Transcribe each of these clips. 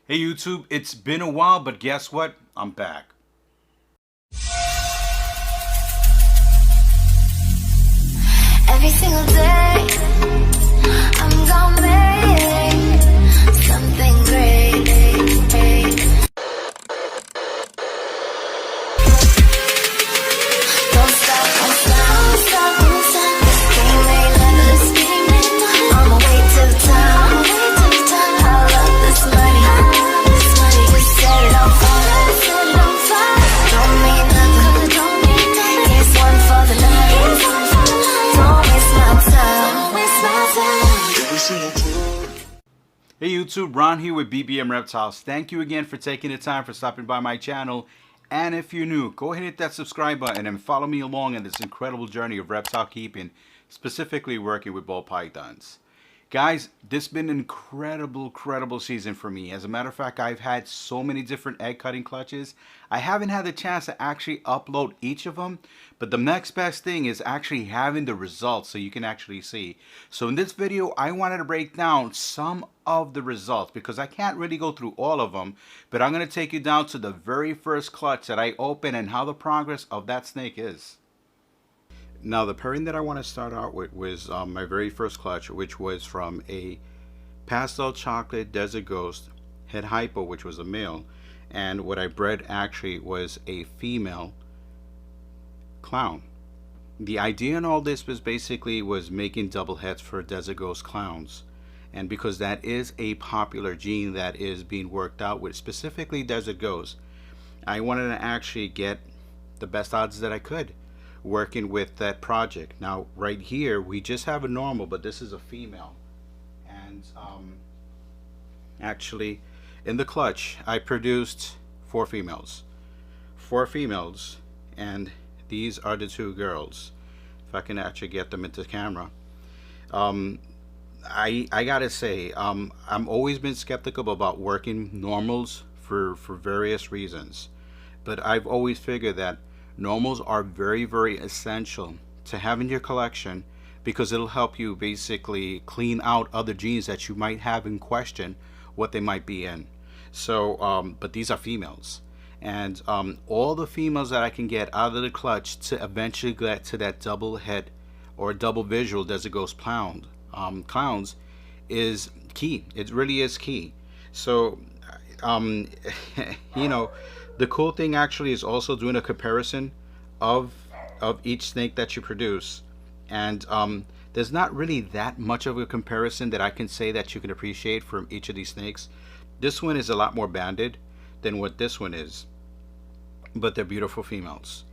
Hey YouTube, it's been a while, but guess what? I'm back. Every single day, I'm gonna make something great. Don't stop, won't stop, won't stop, won't stop. Dreaming, endless scheming. On my way to the top, I love this money. We set it on fire, Don't mean nothing, here's one for the night. Don't waste my time, Hey YouTube, Ron here with BBM Reptiles. Thank you again for taking the time for stopping by my channel. And if you're new, go ahead and hit that subscribe button and follow me along in this incredible journey of reptile keeping, specifically working with ball pythons. Guys, this has been an incredible season for me. As a matter of fact, I've had so many different egg cutting clutches. I haven't had the chance to actually upload each of them, but the next best thing is actually having the results so you can actually see. So in this video, I wanted to break down some of the results because I can't really go through all of them, but I'm going to take you down to the very first clutch that I opened and how the progress of that snake is. Now the pairing that I want to start out with was my very first clutch, which was from a pastel chocolate desert ghost het hypo, which was a male, and what I bred actually was a female clown. The idea in all this was basically making double heads for desert ghost clowns, and because that is a popular gene that is being worked out with specifically desert ghosts, I wanted to actually get the best odds that I could working with that project. Now right here we just have a normal, but this is a female, and actually in the clutch I produced four females, and these are the two girls. If I can actually get them into camera. I gotta say, I'm always been skeptical about working normals for various reasons, but I've always figured that normals are very essential to have in your collection because it'll help you basically clean out other genes that you might have in question what they might be in. So but these are females, and all the females that I can get out of the clutch to eventually get to that double head or double visual desert ghost clowns is key. It really is key. So you know, the cool thing actually is also doing a comparison of each snake that you produce, and there's not really that much of a comparison that I can say that you can appreciate from each of these snakes. This one is a lot more banded than what this one is, but they're beautiful females,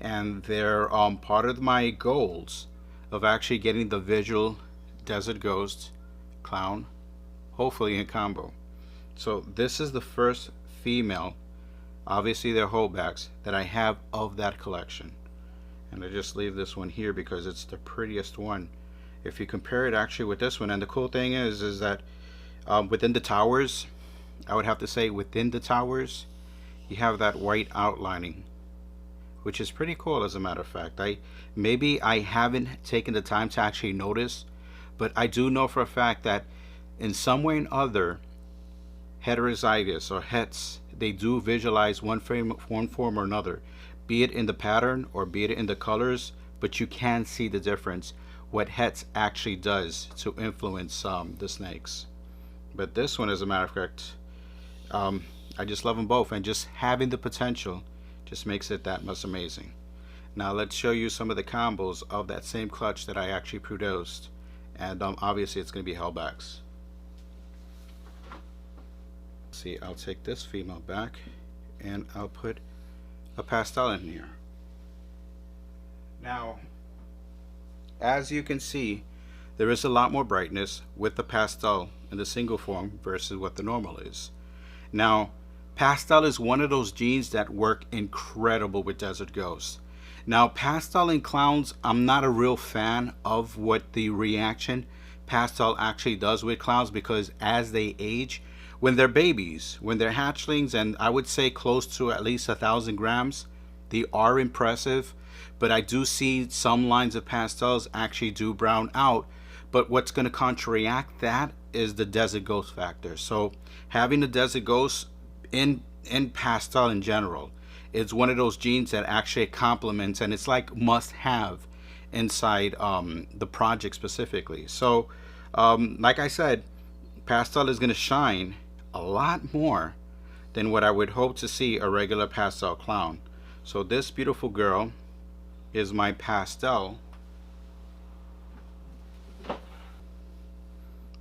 and they're part of my goals of actually getting the visual desert ghost clown, hopefully in combo. So this is the first female, obviously they're holdbacks, that I have of that collection, and I just leave this one here because it's the prettiest one if you compare it actually with this one. And the cool thing is that within the towers, I would have to say within the towers you have that white outlining, which is pretty cool. As a matter of fact, maybe I haven't taken the time to actually notice, but I do know for a fact that in some way or other heterozygous or hets, they do visualize one form or another, be it in the pattern or be it in the colors, but you can see the difference what hets actually does to influence the snakes. But this one, as a matter of fact, I just love them both, and just having the potential just makes it that much amazing. Now let's show you some of the combos of that same clutch that I actually produced, and obviously it's going to be hellbacks. See, I'll take this female back and I'll put a pastel in here. Now as you can see, there is a lot more brightness with the pastel in the single form versus what the normal is. Now pastel is one of those genes that work incredible with desert ghosts. Now pastel in clowns, I'm not a real fan of what the reaction pastel actually does with clowns, because as they age, when they're babies, when they're hatchlings, and I would say close to at least 1,000 grams, they are impressive, but I do see some lines of pastels actually do brown out. But what's going to counteract that is the Desert Ghost factor. So having the Desert Ghost in pastel in general, it's one of those genes that actually complements, and it's like must have inside the project specifically. So like I said, pastel is going to shine a lot more than what I would hope to see a regular pastel clown. So this beautiful girl is my pastel,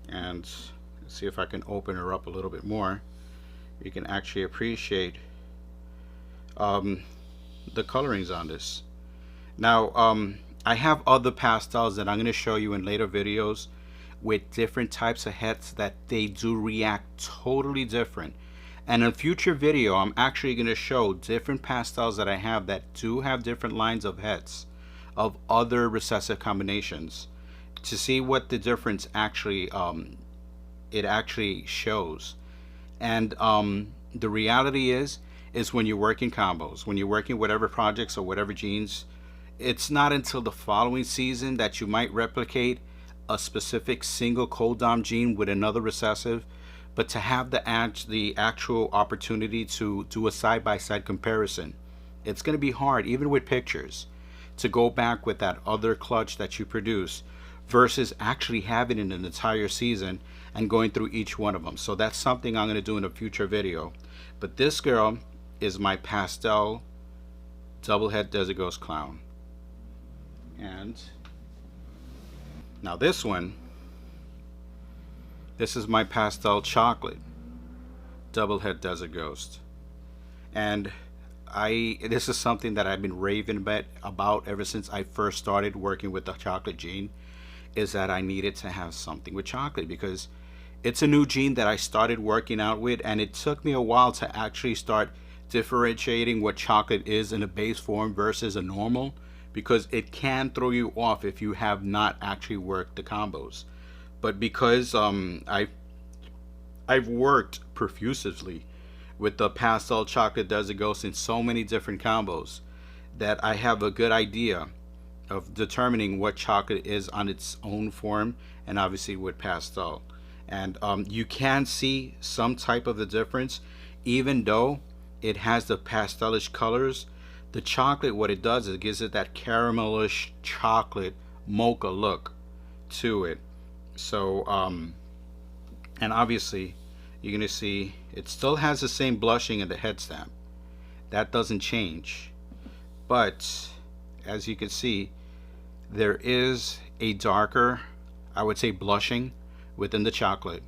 and let's see if I can open her up a little bit more. You can actually appreciate the colorings on this. Now I have other pastels that I'm going to show you in later videos with different types of heads that they do react totally different. And in a future video, I'm actually going to show different pastels that I have that do have different lines of heads of other recessive combinations to see what the difference actually it actually shows. And the reality is when you're working combos, when you're working whatever projects or whatever genes, it's not until the following season that you might replicate a specific single codom gene with another recessive. But to have the actual opportunity to do a side-by-side comparison, it's going to be hard, even with pictures, to go back with that other clutch that you produce versus actually having an entire season and going through each one of them. So that's something I'm going to do in a future video. But this girl is my pastel double head Desert Ghost clown. And now this one, this is my pastel chocolate double head Desert Ghost. And this is something that I've been raving about ever since I first started working with the chocolate gene, is that I needed to have something with chocolate because it's a new gene that I started working out with, and it took me a while to actually start differentiating what chocolate is in a base form versus a normal, because it can throw you off if you have not actually worked the combos. But because I've worked profusively with the pastel chocolate Desert Ghost in so many different combos that I have a good idea of determining what chocolate is on its own form, and obviously with pastel. And you can see some type of the difference, even though it has the pastelish colors. The chocolate, what it does is it gives it that caramelish chocolate mocha look to it. So and obviously you're gonna see it still has the same blushing in the head stamp. That doesn't change, but as you can see, there is a darker, I would say, blushing within the chocolate,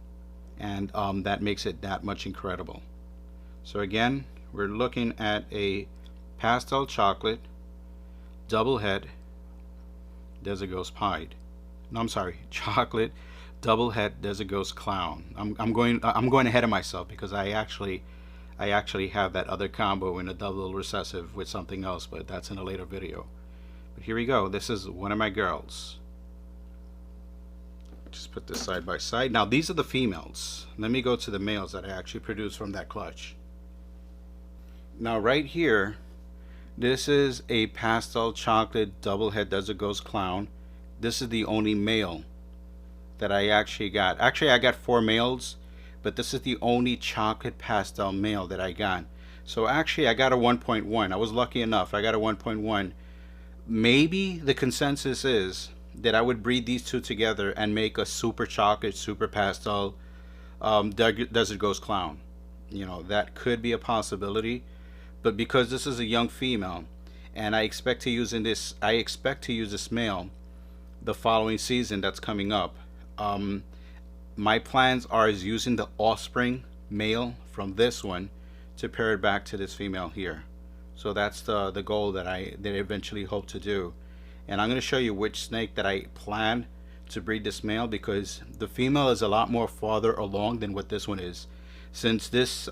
and that makes it that much incredible. So again, we're looking at a pastel chocolate double head Desert Ghost pied. No, I'm sorry, chocolate double head Desert Ghost clown. I'm going ahead of myself because I actually have that other combo in a double recessive with something else, but that's in a later video. But here we go. This is one of my girls. Just put this side by side. Now these are the females. Let me go to the males that I actually produced from that clutch. Now right here, this is a pastel chocolate double head Desert Ghost clown. This is the only male that I actually got. Actually, I got 4 males, but this is the only chocolate pastel male that I got. So actually I got a 1.1. I was lucky enough. I got a 1.1. Maybe the consensus is that I would breed these two together and make a super chocolate, super pastel Desert Ghost clown. You know, that could be a possibility. But because this is a young female, and I expect to use this male the following season that's coming up, my plans are using the offspring male from this one to pair it back to this female here. So that's the goal that I eventually hope to do. And I'm going to show you which snake that I plan to breed this male, because the female is a lot more farther along than what this one is. Since this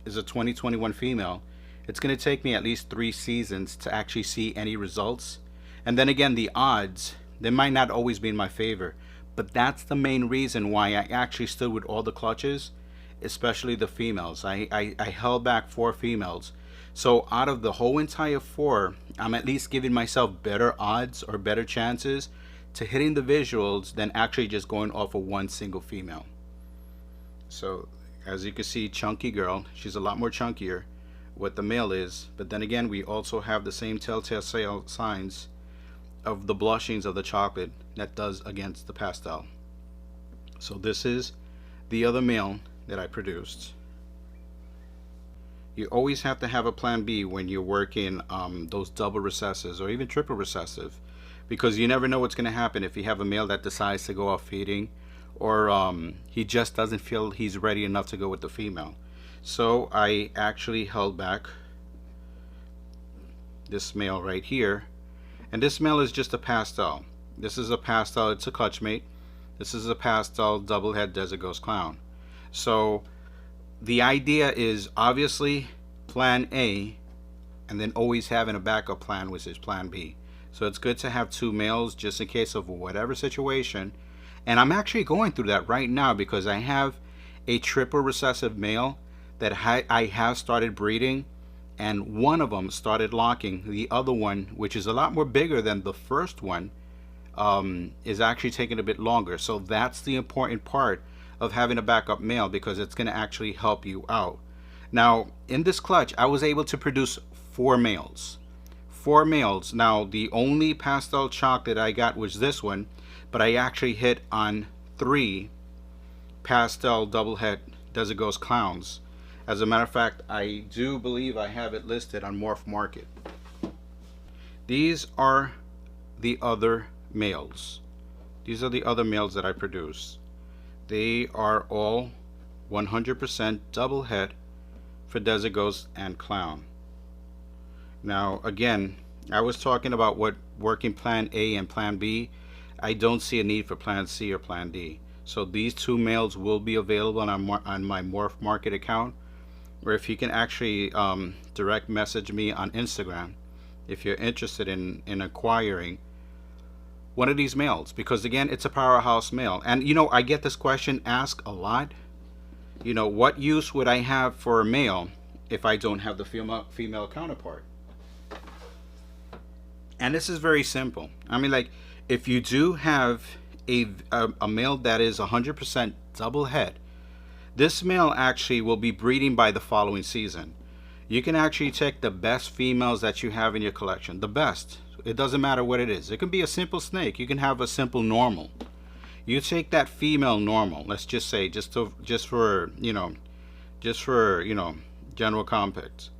is a 2021 female, it's going to take me at least 3 seasons to actually see any results. And then again, the odds, they might not always be in my favor, but that's the main reason why I actually stood with all the clutches, especially the females. I held back 4 females. So out of the whole entire 4, I'm at least giving myself better odds or better chances to hitting the visuals than actually just going off of one single female. So as you can see, chunky girl, she's a lot more chunkier what the male is, but then again we also have the same telltale signs of the blushings of the chocolate that does against the pastel. So this is the other male that I produced. You always have to have a plan B when you're working those double recessives or even triple recessive, because you never know what's going to happen if you have a male that decides to go off feeding, or he just doesn't feel he's ready enough to go with the female. So I actually held back this male right here, and this male is just a pastel. This is a pastel, it's a clutch mate. This is a pastel double head Desert Ghost Clown. So the idea is obviously plan A, and then always having a backup plan, which is plan B. So it's good to have two males just in case of whatever situation. And I'm actually going through that right now because I have a triple recessive male that I have started breeding, and one of them started locking. The other one, which is a lot more bigger than the first one, is actually taking a bit longer. So that's the important part of having a backup male, because it's going to actually help you out. Now in this clutch I was able to produce 4 males. Now the only pastel chocolate I got was this one, but I actually hit on 3 pastel double head Desert Ghost Clowns. As a matter of fact, I do believe I have it listed on Morph Market. These are the other males. These are the other males that I produce. They are all 100% double head for Desert Ghost and Clown. Now again, I was talking about what working plan A and plan B. I don't see a need for plan C or plan D. So these 2 males will be available on my Morph Market account, or if you can actually direct message me on Instagram if you're interested in acquiring one of these males, because again, it's a powerhouse male. And you know, I get this question asked a lot. You know, what use would I have for a male if I don't have the female counterpart? And this is very simple. I mean, like, if you do have a male that is 100% double head, this male actually will be breeding by the following season. You can actually take the best females that you have in your collection, the best. It doesn't matter what it is. It can be a simple snake. You can have a simple normal. You take that female normal, let's just say, just for general compact.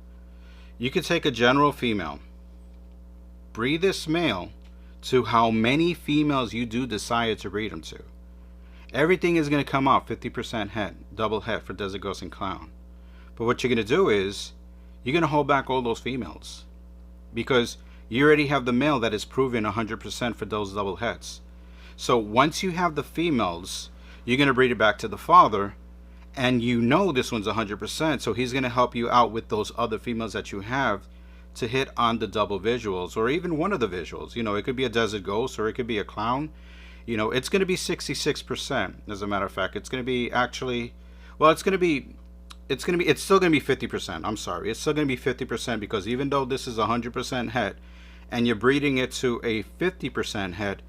You could take a general female, breed this male to how many females you do desire to breed them to. Everything is going to come out 50% head, double head for Desert Ghost and Clown. But what you're going to do is you're going to hold back all those females, because you already have the male that is proven 100% for those double heads. So once you have the females, you're going to breed it back to the father, and you know this one's 100%, so he's going to help you out with those other females that you have to hit on the double visuals, or even one of the visuals. You know, it could be a Desert Ghost or it could be a Clown. You know, it's going to be 66%. As a matter of fact, it's going to be actually, well, it's still going to be 50%. I'm sorry. It's still going to be 50%, because even though this is 100% head and you're breeding it to a 50% head,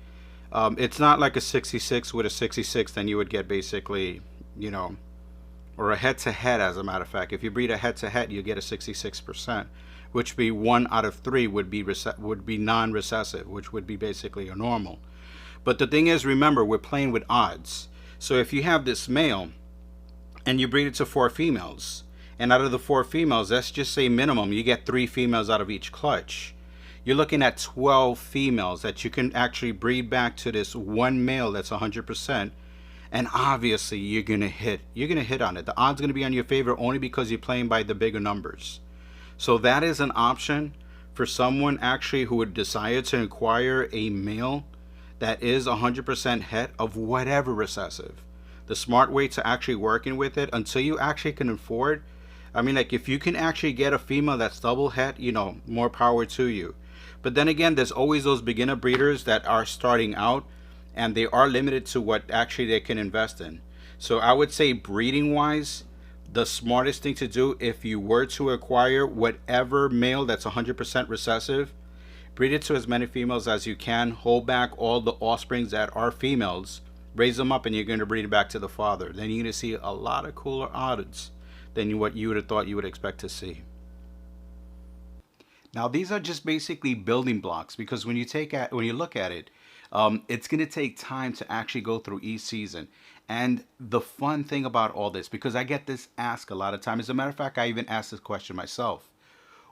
it's not like a 66 with a 66, then you would get basically, you know, or a head to head. As a matter of fact, if you breed a head to head, you get a 66%, which would be 1 out of 3 would be non-recessive, which would be basically a normal. But the thing is, remember, we're playing with odds. So if you have this male and you breed it to 4 females, and out of the 4 females, let's just say minimum, you get 3 females out of each clutch. You're looking at 12 females that you can actually breed back to this one male that's 100%. And obviously you're gonna hit on it. The odds are gonna be on your favor only because you're playing by the bigger numbers. So that is an option for someone actually who would desire to acquire a male that is 100% het of whatever recessive. The smart way to actually working with it, until you actually can afford, I mean, like, if you can actually get a female that's double het, you know, more power to you. But then again, there's always those beginner breeders that are starting out, and they are limited to what actually they can invest in. So I would say, breeding wise, the smartest thing to do, if you were to acquire whatever male that's 100% recessive, Breed it to as many females as you can. Hold back all the offsprings that are females. Raise them up and you're going to breed it back to the father. Then you're going to see a lot of cooler odds than what you would have thought you would expect to see. Now these are just basically building blocks, because when you look at it, it's going to take time to actually go through each season. And the fun thing about all this, because I get this asked a lot of times, as a matter of fact, I even asked this question myself.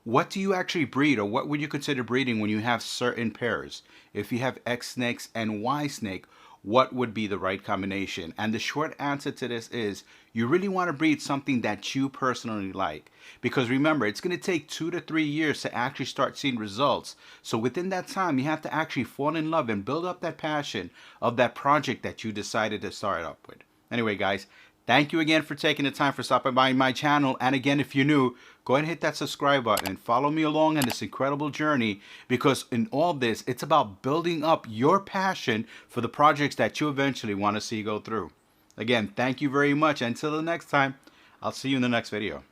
What do you actually breed, or what would you consider breeding when you have certain pairs? If you have X snakes and Y snake, what would be the right combination? And the short answer to this is you really want to breed something that you personally like. Because remember, it's going to take 2 to 3 years to actually start seeing results. So within that time, you have to actually fall in love and build up that passion of that project that you decided to start up with. Anyway, guys, thank you again for taking the time for stopping by my channel. And again, if you're new, go ahead and hit that subscribe button and follow me along in this incredible journey, because in all this, it's about building up your passion for the projects that you eventually want to see go through. Again, thank you very much. Until the next time, I'll see you in the next video.